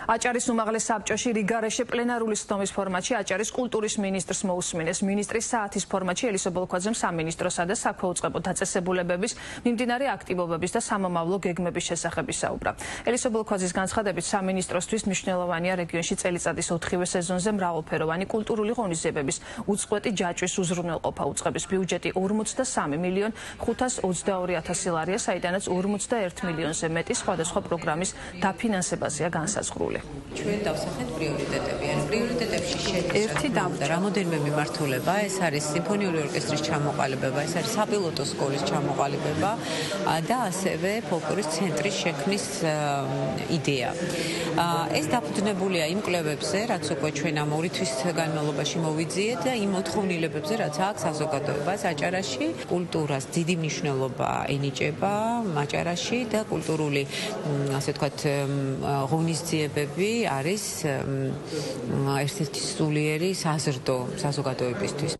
აჭარის უმაღლეს საბჭოში რიგარეშე პლენარული სხდომის ფორმატში აჭარის კულტურის მინისტრს მოусმინეს. მინისტრის საათის ფორმატში ელისო ბოლქვაძემ სამინისტროსა და საქვეუწყებო დაწესებულებების, მიმდინარე აქტივობების და სამომავლო გეგმების შესახებ ისაუბრა. ელისო ბოლქვაძის განცხადებით, სამინისტროსთვის მნიშვნელოვანია რეგიონში წელიწადის 4-ვე სეზონზე მრავალფეროვანი კულტურული ღონისძიებების უწყვეტი ჯაჭვის უზრუნველყოფა. უწყების ბიუჯეტი 43,522,000 ლარია, საიდანაც 41 მილიონზე მეტი სხვადასხვა პროგრამის დაფინანსებაზეა განსაზღვრული. ჩვენ დავსახეთ პრიორიტეტები. პრიორიტეტებში შედის რამოდენიმე მიმართულება, ეს არის სიმფონიური ორკესტრის ჩამოყალიბება, ეს არის საპილოტო სკოლის ჩამოყალიბება და ასევე ფოლკლორის ცენტრის შექმნის იდეა. ეს დაფუძნებულია იმ კვლევებზე, რაც უკვე ჩვენ ამ 2 თვის განმავლობაში მოვიძიეთ და იმ მოთხოვნილებებზე, რაც აქვს საზოგადოებას აჭარაში. კულტურას დიდი მნიშვნელობა ენიჭება აჭარაში და კულტურული, ასე ვთქვათ, ღონისძიებები არის ერთ-ერთი სულიერი საზრდო საზოგადოებისთვის.